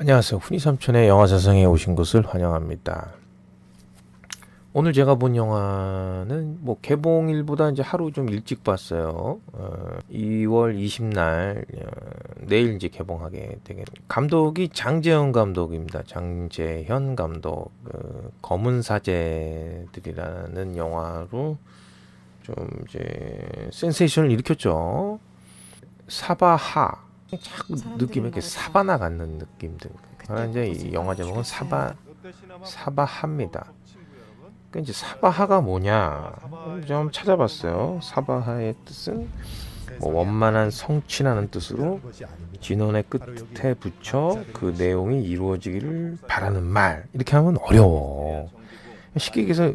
안녕하세요. 훈이삼촌의 영화사상에 오신 것을 환영합니다. 오늘 제가 본 영화는 뭐 개봉일보다 이제 하루 좀 일찍 봤어요. 2월 20날 내일 이제 개봉하게 되겠. 감독이 장재현 감독입니다. 장재현 감독 검은 사제들이라는 영화로 좀 이제 센세이션을 일으켰죠. 사바하. 자꾸 느낌이 이렇게 사바나 같는 느낌들. 이제 이 영화 제목은 사바하입니다. 그러니까 이제 사바하가 뭐냐 좀 찾아봤어요. 사바하의 뜻은 뭐 원만한 성취라는 뜻으로 진원의 끝에 붙여 그 내용이 이루어지기를 바라는 말. 이렇게 하면 어려워. 쉽게 얘기해서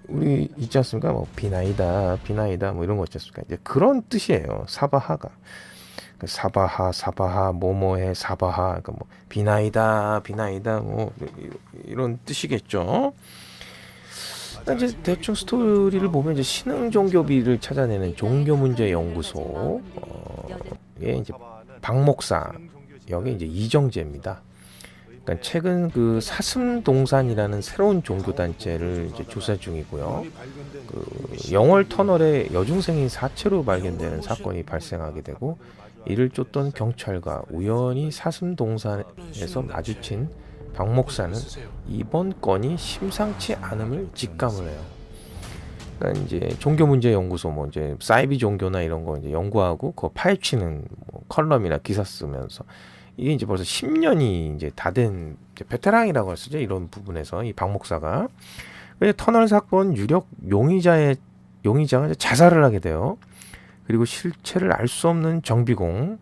우리 있지 않습니까? 뭐 비나이다 뭐 이런 거 있지 않습니까? 이제 그런 뜻이에요. 사바하가. 사바하, 뭐뭐해, 사바하, 그러니까 뭐 비나이다, 뭐 이런 뜻이겠죠. 이제 대충 스토리를 보면 이제 신흥 종교비를 찾아내는 종교문제연구소, 이제 박 목사 여기 이제 이정재입니다. 그러니까 최근 그 사슴동산이라는 새로운 종교 단체를 이제 조사 중이고요. 그 영월 터널에 여중생이 사체로 발견되는 사건이 발생하게 되고 이를 쫓던 경찰과 우연히 사슴동산에서 마주친 박 목사는 이번 건이 심상치 않음을 직감을 해요. 그러니까 이제 종교문제연구소 뭐 이제 사이비 종교나 이런 거 이제 연구하고 그거 파헤치는 뭐 컬럼이나 기사 쓰면서 이게 이제 벌써 10년이 이제 다 된 베테랑이라고 할 수 있죠. 이런 부분에서 이 박 목사가 터널 사건 유력 용의자가 이제 자살을 하게 돼요. 그리고 실체를 알 수 없는 정비공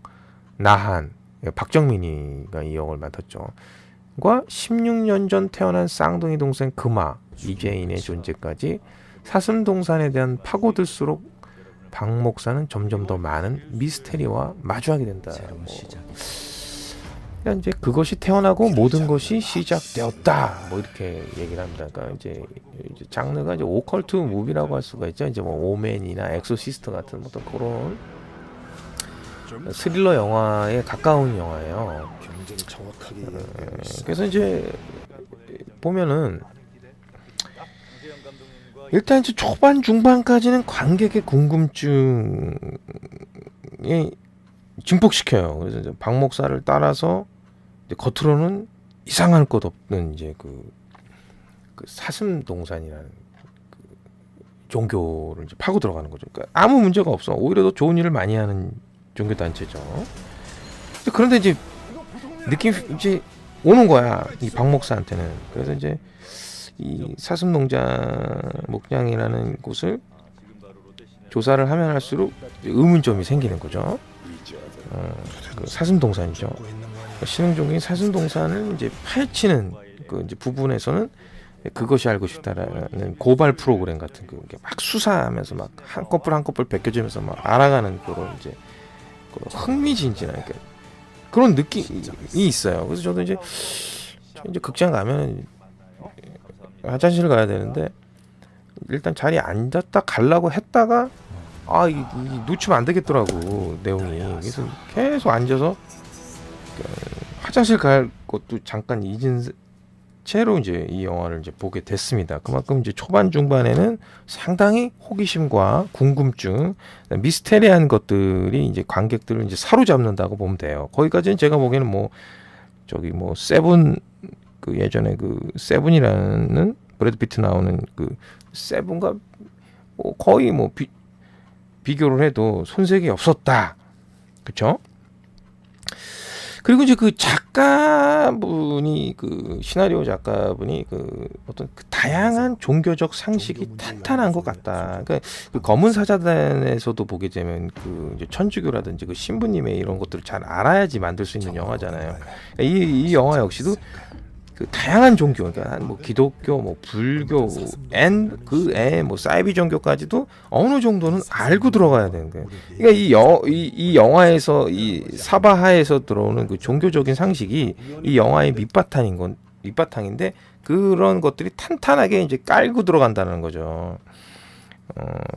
나한 박정민이가 이 역을 맡았죠. 과 16년 전 태어난 쌍둥이 동생 금아 이재인의 존재까지 사슴동산에 대한 파고들수록 박 목사는 점점 더 많은 미스테리와 마주하게 된다. 그러니까 이제 그것이 태어나고 모든 것이 시작되었다. 뭐 이렇게 얘기를 합니다. 그러니까 이제 장르가 이제 오컬트 무비라고 할 수가 있죠. 이제 뭐 오맨이나 엑소시스트 같은 어떤 그런 스릴러 영화에 가까운 영화예요. 그래서 이제 보면은 일단 이제 초반 중반까지는 관객의 궁금증에 증폭시켜요. 그래서 이제 박 목사를 따라서 겉으로는 이상할 것 없는 이제 그 사슴동산이라는 그 종교를 이제 파고 들어가는 거죠. 그러니까 아무 문제가 없어. 오히려 더 좋은 일을 많이 하는 종교 단체죠. 그런데 이제 느낌 이제 오는 거야. 이 박 목사한테는. 그래서 이제 이 사슴농장 목장이라는 곳을 조사를 하면 할수록 의문점이 생기는 거죠. 그 사슴동산이죠. 신흥종인 사슴동산을 이제 파헤치는 그 이제 부분에서는 그것이 알고 싶다라는 고발 프로그램 같은 그 막 수사하면서 막 한 커플 벗겨주면서 막 알아가는 그런 이제 흥미진진한 그런 느낌이 있어요. 그래서 저도 이제 극장 가면 화장실 가야 되는데 일단 자리에 앉았다 가려고 했다가 이 놓치면 안 되겠더라고 내용이. 그래서 계속 앉아서 화장실 갈 것도 잠깐 잊은 채로 이제 이 영화를 이제 보게 됐습니다. 그만큼 이제 초반 중반에는 상당히 호기심과 궁금증, 미스테리한 것들이 이제 관객들을 이제 사로잡는다고 보면 돼요. 거기까지는 제가 보기에는 뭐 세븐 그 예전에 그 세븐이라는 브래드 피트 나오는 그 세븐과 뭐 거의 뭐 비교를 해도 손색이 없었다. 그렇죠? 그리고 이제 그 작가분이 그 시나리오 작가분이 그 어떤 그 다양한 종교적 상식이 탄탄한 것 같다. 그러니까 그 검은 사자단에서도 보게 되면 그 이제 천주교라든지 그 신부님의 이런 것들을 잘 알아야지 만들 수 있는 영화잖아요. 이 영화 역시도 그 다양한 종교, 그러니까 뭐 기독교, 뭐 불교, 뭐 사이비 종교까지도 어느 정도는 알고 들어가야 되는 거예요. 그러니까 이 영화에서 이 사바하에서 들어오는 그 종교적인 상식이 이 영화의 밑바탕인데 그런 것들이 탄탄하게 이제 깔고 들어간다는 거죠.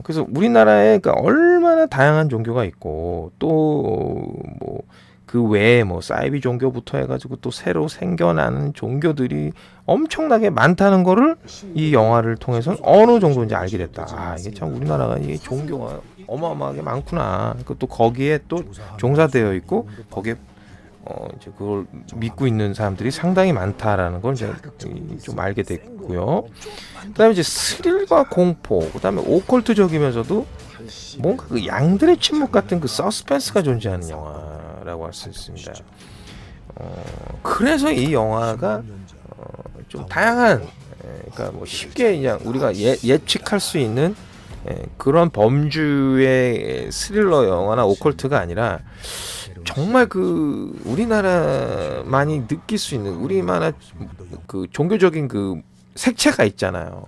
그래서 우리나라에 그러니까 얼마나 다양한 종교가 있고 또 뭐 그 외에 뭐 사이비 종교부터 해가지고 또 새로 생겨나는 종교들이 엄청나게 많다는 거를 이 영화를 통해서 어느 정도 이제 알게 됐다. 아, 이게 참 우리나라가 이게 종교가 어마어마하게 많구나. 그것도 거기에 또 종사되어 있고 거기에 이제 그걸 믿고 있는 사람들이 상당히 많다라는 걸 이제 좀 알게 됐고요. 그다음에 이제 스릴과 공포, 그다음에 오컬트적이면서도 뭔가 그 양들의 침묵 같은 그 서스펜스가 존재하는 영화라고 할 수 있습니다. 그래서 이 영화가 좀 다양한, 그러니까 뭐 쉽게 그냥 우리가 예측할 수 있는 그런 범주의 스릴러 영화나 오컬트가 아니라 정말 그 우리나라만이 느낄 수 있는 우리만의 그 종교적인 그 색채가 있잖아요.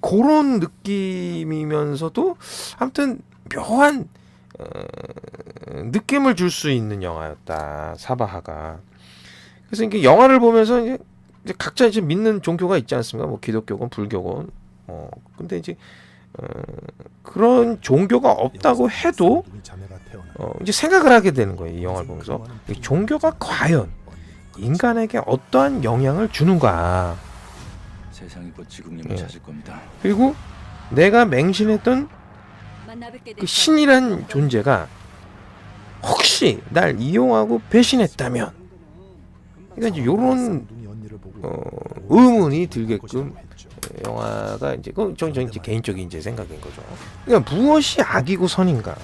그런 느낌이면서도 아무튼 묘한 느낌을 줄 수 있는 영화였다, 사바하가. 그래서 이게 영화를 보면서 이제 각자 이제 믿는 종교가 있지 않습니까? 뭐 기독교건 불교건. 근데 이제 그런 종교가 없다고 해도 이제 생각을 하게 되는 거예요. 이 영화를 보면서 이 종교가 과연 인간에게 어떠한 영향을 주는가. 세상이 곧 지국님을 찾을 겁니다. 그리고 내가 맹신했던 그 신이란 존재가 혹시 날 이용하고 배신했다면, 그러니까 이제 이런 의문이 들게끔 영화가 이제 전 이제 개인적인 이제 생각인 거죠. 그러니까 무엇이 악이고 선인가?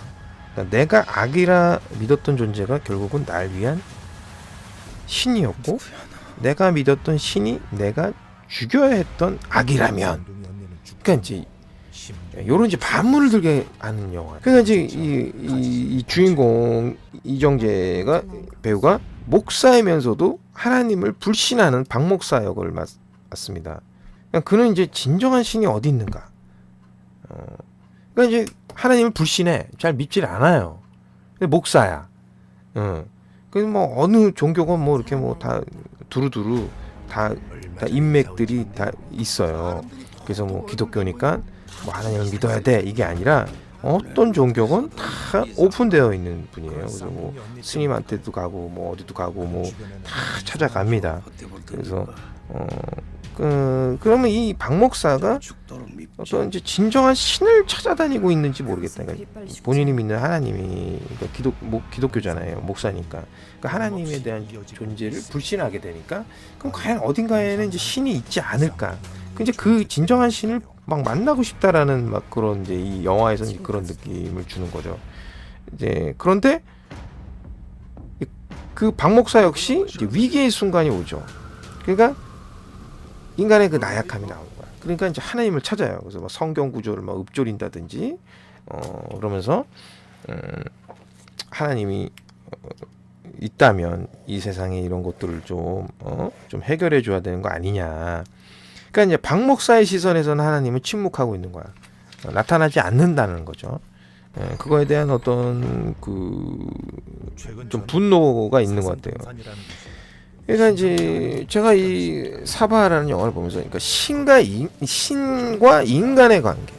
그러니까 내가 악이라 믿었던 존재가 결국은 날 위한 신이었고, 내가 믿었던 신이 내가 죽여야 했던 악이라면, 그러니까 이제 요런 이제 반문을 들게 하는 영화. 그러니까 이제 이 주인공 이정재가 배우가 목사이면서도 하나님을 불신하는 박목사 역을 맡습니다. 그러니까 그는 이제 진정한 신이 어디 있는가? 그러니까 이제 하나님을 불신해, 잘 믿질 않아요. 근데 목사야. 그 뭐 어느 종교건 뭐 이렇게 뭐 다 두루두루 다 인맥들이 다 있어요. 그래서 뭐 기독교니까 뭐 하나님을 믿어야 돼, 이게 아니라 어떤 종교건 다 오픈되어 있는 분이에요. 그래서 뭐 스님한테도 가고 뭐 어디도 가고 뭐 다 찾아갑니다. 그래서 그러면 이 박목사가 어떤 이제 진정한 신을 찾아다니고 있는지 모르겠다. 그러니까 본인이 믿는 하나님이, 그러니까 기독교잖아요. 목사니까. 그러니까 하나님에 대한 존재를 불신하게 되니까, 그럼 과연 어딘가에는 이제 신이 있지 않을까? 이제 그 진정한 신을 막 만나고 싶다라는 막 그런 이제 이 영화에서 이제 그런 느낌을 주는 거죠. 이제 그런데 그 박목사 역시 이제 위기의 순간이 오죠. 그러니까 인간의 그 나약함이 나오는 거야. 그러니까 이제 하나님을 찾아요. 그래서 막 성경 구조를 막 읊조린다든지, 그러면서 하나님이 있다면 이 세상에 이런 것들을 좀 해결해 줘야 되는 거 아니냐. 그러니까 이제 박 목사의 시선에서는 하나님은 침묵하고 있는 거야. 나타나지 않는다는 거죠. 그거에 대한 어떤 그 좀 분노가 있는 것 같아요. 그러니까 이제 제가 이 사바라는 영화를 보면서, 그러니까 신과 인간의 관계.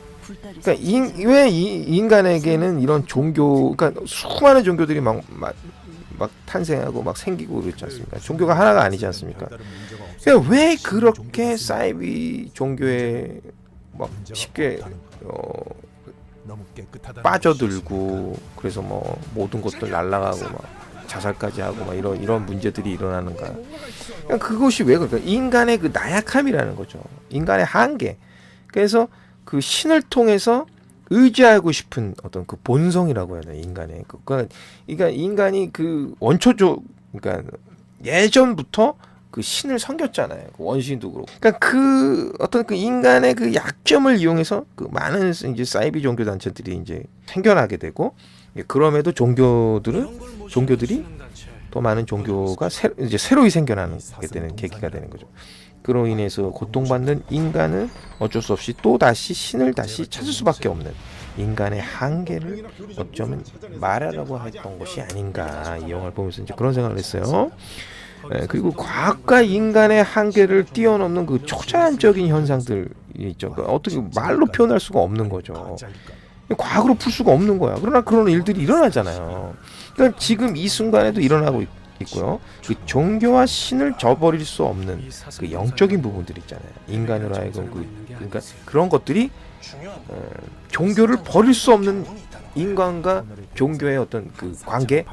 그러니까 왜 이 인간에게는 이런 종교, 그러니까 수많은 종교들이 막 탄생하고 막 생기고 그렇지 않습니까? 종교가 하나가 아니지 않습니까? 그러니까 왜 그렇게 사이비 종교에 막 쉽게 빠져들고, 그래서 뭐 모든 것들 날아가고 막 자살까지 하고 막 이런 문제들이 일어나는가? 그러니까 그것이 왜 그럴까? 인간의 그 나약함이라는 거죠. 인간의 한계. 그래서 그 신을 통해서 의지하고 싶은 어떤 그 본성이라고 해야 되나, 인간의. 그러니까 인간이 그 원초적, 그러니까 예전부터 그 신을 섬겼잖아요. 그 원신도 그렇고. 그러니까 그 어떤 그 인간의 그 약점을 이용해서 그 많은 이제 사이비 종교 단체들이 이제 생겨나게 되고, 그럼에도 종교들이 더 많은 종교가 이제 새로이 생겨나게 되는 계기가 되는 거죠. 그로 인해서 고통받는 인간은 어쩔 수 없이 또 다시 신을 다시 찾을 수밖에 없는 인간의 한계를 어쩌면 말하라고 했던 것이 아닌가, 이 영화를 보면서 이제 그런 생각을 했어요. 그리고 과학과 인간의 한계를 뛰어넘는 그 초자연적인 현상들이 있죠. 그러니까 어떻게 말로 표현할 수가 없는 거죠. 과학으로 풀 수가 없는 거야. 그러나 그런 일들이 일어나잖아요. 그러니까 지금 이 순간에도 일어나고 있고요. 그 종교와 신을 저버릴 수 없는 그 영적인 부분들 있잖아요. 인간으로 하여금 그러니까 그런 것들이 종교를 버릴 수 없는 인간과 종교의 어떤 그 관계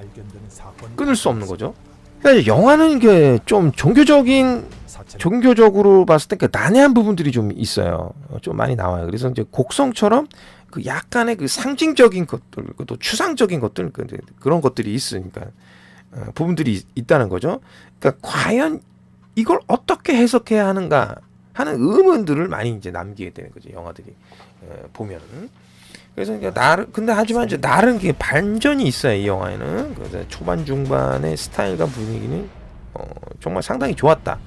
끊을 수 없는 거죠. 그러니까 영화는 이게 좀 종교적으로 봤을 때 그 난해한 부분들이 좀 있어요. 좀 많이 나와요. 그래서 이제 곡성처럼 그 약간의 그 상징적인 것들, 또 추상적인 것들 그런 것들이 있으니까 부분들이 있다는 거죠. 그러니까 과연 이걸 어떻게 해석해야 하는가 하는 의문들을 많이 이제 남기게 되는 거죠. 영화들이 보면. 그래서 근데 하지만 이제 나름 게 반전이 있어요. 이 영화에는. 그래서 초반 중반의 스타일과 분위기는 정말 상당히 좋았다.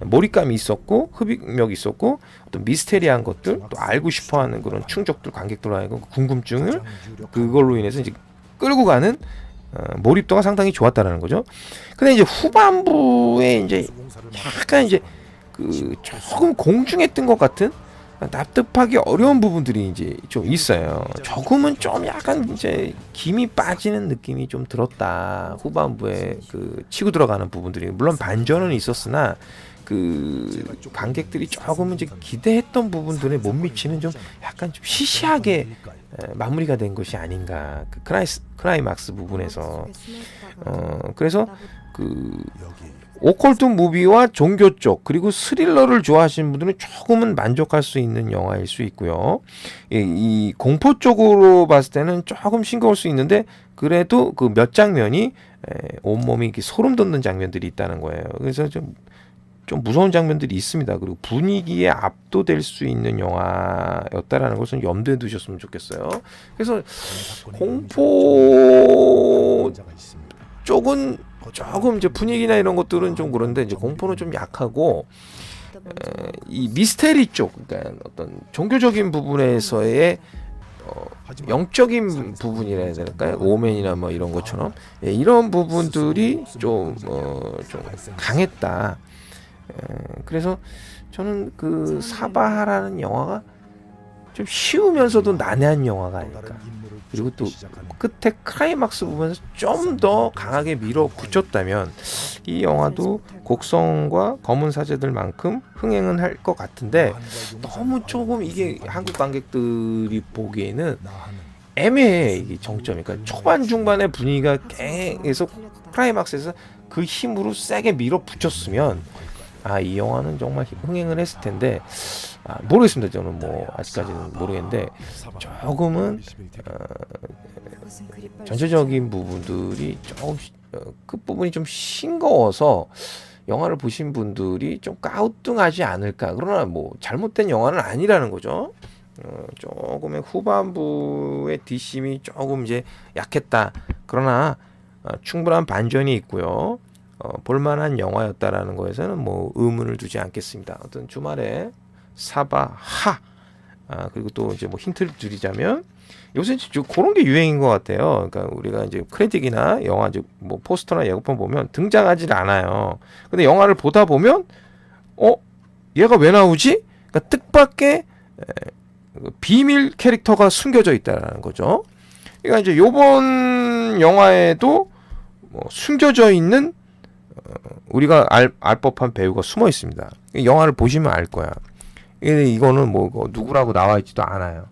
몰입감이 있었고 흡입력이 있었고 어떤 미스테리한 것들 또 알고 싶어하는 그런 충족들 관객들 하고 궁금증을 그걸로 인해서 이제 끌고 가는 몰입도가 상당히 좋았다라는 거죠. 근데 이제 후반부에 이제 약간 이제 그 조금 공중했던 것 같은 납득하기 어려운 부분들이 이제 좀 있어요. 조금은 좀 약간 이제 김이 빠지는 느낌이 좀 들었다. 후반부에 그 치고 들어가는 부분들이 물론 반전은 있었으나 그 관객들이 조금 이제 기대했던 부분들에 못 미치는 좀 약간 좀 시시하게 마무리가 된 것이 아닌가. 그 클라이막스 부분에서 그래서 그 오컬트 무비와 종교 쪽 그리고 스릴러를 좋아하시는 분들은 조금은 만족할 수 있는 영화일 수 있고요. 이 공포 쪽으로 봤을 때는 조금 싱거울 수 있는데 그래도 그 몇 장면이 온몸이 이렇게 소름 돋는 장면들이 있다는 거예요. 그래서 좀 무서운 장면들이 있습니다. 그리고 분위기에 압도될 수 있는 영화였다라는 것은 염두에 두셨으면 좋겠어요. 그래서 공포 쪽은 조금 이제 분위기나 이런 것들은 좀 그런데 이제 공포는 좀 약하고 이 미스테리 쪽, 그러니까 어떤 종교적인 부분에서의 영적인 부분이라 해야 될까요? 오맨이나 뭐 이런 것처럼 이런 부분들이 좀 강했다. 그래서 저는 그 사바하라는 영화가 좀 쉬우면서도 난해한 영화가 아닐까. 그리고 또 끝에 클라이막스 부분에서 좀 더 강하게 밀어붙였다면 이 영화도 곡성과 검은 사제들만큼 흥행은 할 것 같은데 너무 조금 이게 한국 관객들이 보기에는 애매해. 이게 정점이. 그러니까 초반 중반의 분위기가 계속 클라이막스에서 그 힘으로 세게 밀어붙였으면 이 영화는 정말 흥행을 했을 텐데 모르겠습니다. 저는 뭐 아직까지는 모르겠는데 조금은 전체적인 부분들이 조금 끝부분이 좀 싱거워서 영화를 보신 분들이 좀 까우뚱하지 않을까. 그러나 뭐 잘못된 영화는 아니라는 거죠. 조금의 후반부의 뒷심이 조금 이제 약했다. 그러나 충분한 반전이 있고요. 볼만한 영화였다라는 거에서는 뭐 의문을 두지 않겠습니다. 어떤 주말에 사바하 그리고 또 이제 뭐 힌트를 드리자면 요새 그런 게 유행인 것 같아요. 그러니까 우리가 이제 크레딧이나 영화 이제 뭐 포스터나 예고편 보면 등장하지 않아요. 근데 영화를 보다 보면 얘가 왜 나오지? 그러니까 뜻밖의 비밀 캐릭터가 숨겨져 있다라는 거죠. 그러니까 이제 요번 영화에도 뭐 숨겨져 있는 우리가 알 법한 배우가 숨어 있습니다. 영화를 보시면 알 거야. 이거는 뭐 누구라고 나와 있지도 않아요.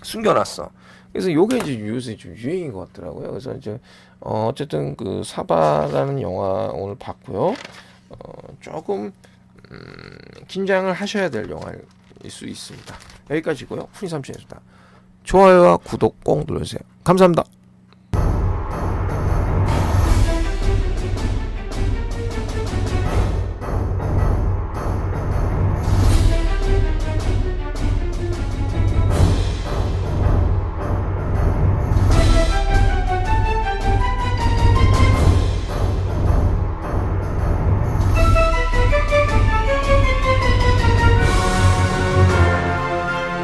숨겨놨어. 그래서 요게 이제 요새 좀 유행인 것 같더라고요. 그래서 이제 어쨌든 그 사바라는 영화 오늘 봤고요. 조금 긴장을 하셔야 될 영화일 수 있습니다. 여기까지고요. 푸니삼촌이었습니다. 좋아요와 구독 꼭 눌러주세요. 감사합니다.